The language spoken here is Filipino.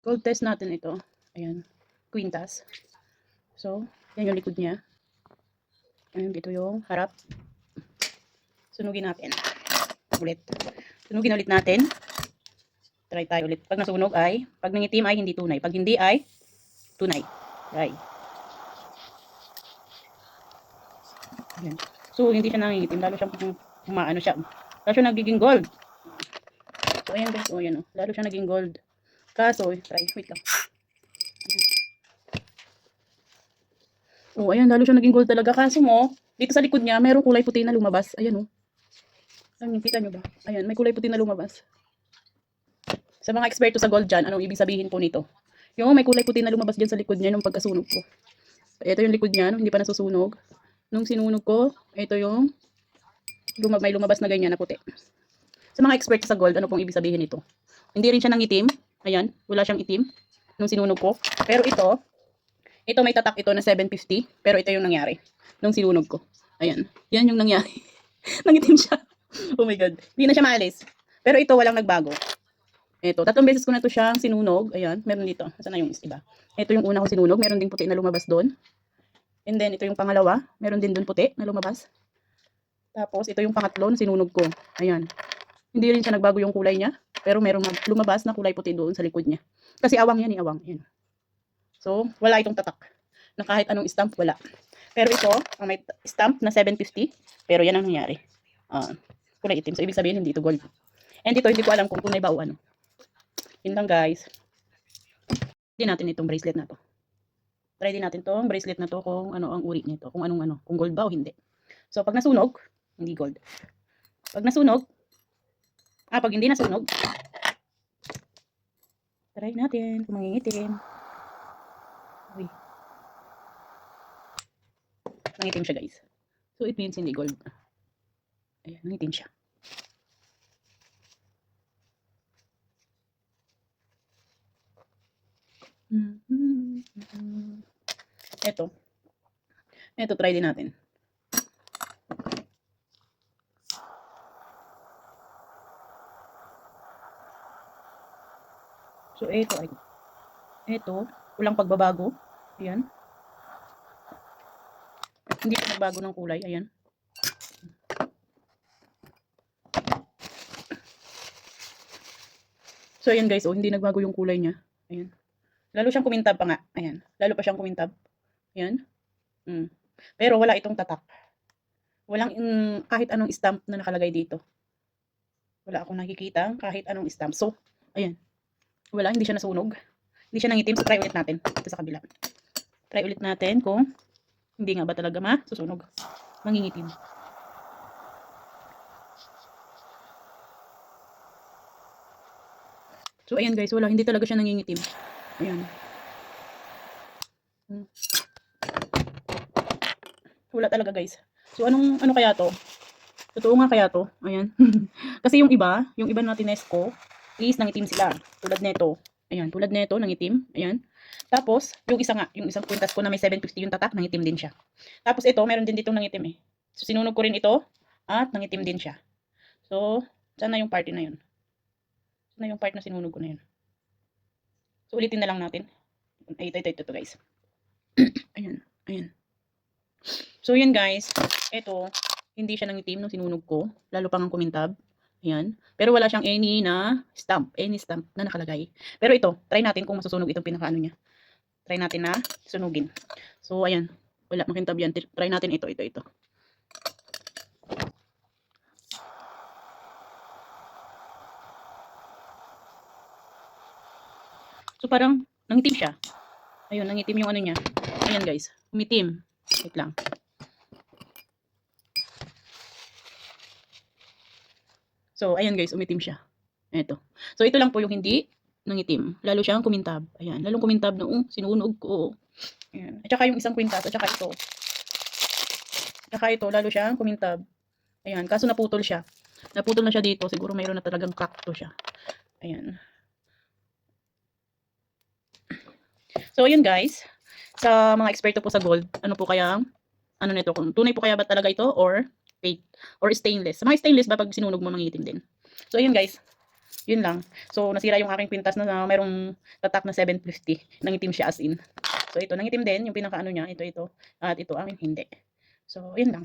Gold test natin ito. Ayan. Quintas. So, yan yung likod niya. Ayan, dito yung harap. Sunugin natin. Ulit. Sunugin ulit natin. Try tayo ulit. Pag nasunog ay, pag nangitim ay hindi tunay. Pag hindi ay, tunay. Try. Ayan. So, hindi siya nangingitim. Lalo siyang umaano siya. Lalo siya nagiging gold. So, ayan guys. O, ayan o. Lalo siya naging gold. Kaso, try. Wait lang. O, ayan. Lalo siya naging gold talaga. Kaso mo, dito sa likod niya, mayroong kulay puti na lumabas. Ayan o. Ayan, kita nyo ba? Ayan, may kulay puti na lumabas. Sa mga eksperto sa gold dyan, anong ibig sabihin po nito? Yung may kulay puti na lumabas dyan sa likod niya nung pagkasunog ko. Ito yung likod niya, hindi pa nasusunog. Nung sinunog ko, ito yung may lumabas na ganyan na puti. Sa mga expert sa gold, ano pong ibig sabihin nito? Hindi rin siya nangitim. Ayan, wala siyang itim nung sinunog ko. Pero ito may tatak ito na 750. Pero ito yung nangyari nung sinunog ko. Ayan, yan yung nangyari. Nangitim siya. Oh my God. Hindi na siya maalis. Pero ito walang nagbago. Ito, 3 beses ko na to siyang sinunog. Ayan, meron dito. Saan na yung iba? Ito yung una ko sinunog. Meron ding puti na lumabas doon. And then, ito yung pangalawa. Meron din doon puti na lumabas. Tapos, ito yung pangatlo na sinunog ko. Ayan. Hindi rin siya nagbago yung kulay niya. Pero merong lumabas na kulay puti doon sa likod niya. Kasi awang yan, awang. Ayan. So, wala itong tatak. Na kahit anong stamp, wala. Pero ito, ang may stamp na 750. Pero yan ang nangyari. Kulay itim. So, ibig sabihin, hindi ito gold. And ito, hindi ko alam kung tunay ba o ano. Yun lang guys. Try din natin itong bracelet na to. Try din natin itong bracelet na to kung ano ang uri nito. Kung anong ano. Kung gold ba o hindi. So, pag nasunog, hindi gold. Pag nasunog, pag hindi nasunog, try natin kung mangingitim. Uy. Nangitim siya guys. So, it means hindi gold. Ayan, nangitim siya. Ito try din natin. So ito walang pagbabago. Ayan. Hindi pa nagbago ng kulay, ayan. So ayan guys, hindi nagbago yung kulay niya. Ayan. Lalo siyang kumintab pa nga. Ayan. Lalo pa siyang kumintab. Ayan. Pero wala itong tatak. Walang kahit anong stamp na nakalagay dito. Wala akong nakikita kahit anong stamp. So, ayan. Wala, hindi siya nasunog. Hindi siya nangitim. So, try ulit natin. Ito sa kabila. Try ulit natin kung hindi nga ba talaga masusunog. Mangingitim. So, ayan guys. Wala, hindi talaga siya nangingitim. Ayan. Wala talaga guys. So, ano kaya to? Totoo nga kaya to? Ayan. Kasi yung iba na tinesco, is nangitim sila. Tulad neto. Ayan, tulad neto, nangitim. Ayan. Tapos, yung isang kwintas ko na may 750 yung tatak, nangitim din siya. Tapos ito, meron din ditong nangitim eh. So, sinunog ko rin ito, at nangitim din siya. So, saan na yung party na yun? Saan na yung part na sinunog ko na yun? So, ulitin na lang natin. Ito guys. Ayan, ayan. So, yun guys. Ito, hindi siya nangitim nung sinunog ko. Lalo pang ang kumintab. Ayan. Pero wala siyang any stamp na nakalagay. Pero ito, try natin kung masusunog itong pinakaano niya. Try natin na sunugin. So, ayan. Wala makintab yan. Try natin ito. So, parang nangitim siya. Ayun, nangitim yung ano niya. Ayan guys. Umitim. Wait lang. So, ayan guys, umitim siya. Ito. So, ito lang po yung hindi nangitim. Lalo siyang kumintab. Ayan, lalong kumintab noong sinunog ko. Ayan. At saka yung isang kwintas, at saka ito. At saka ito, lalo siyang kumintab. Ayan, kaso naputol siya. Naputol na siya dito. Siguro mayroon na talagang crack to siya. Ayan. So, yun guys. Sa mga eksperto po sa gold, ano po kaya, ano nito, kung tunay po kaya ba talaga ito or fake or stainless. Sa mga stainless ba pag sinunog mo mangitim din. So ayun guys. Yun lang. So, nasira yung aking kwintas na mayroong tatak na 750. Nangitim siya as in. So, ito, nangitim din yung pinakaano niya. Ito. At ito, akin hindi. So, yun lang.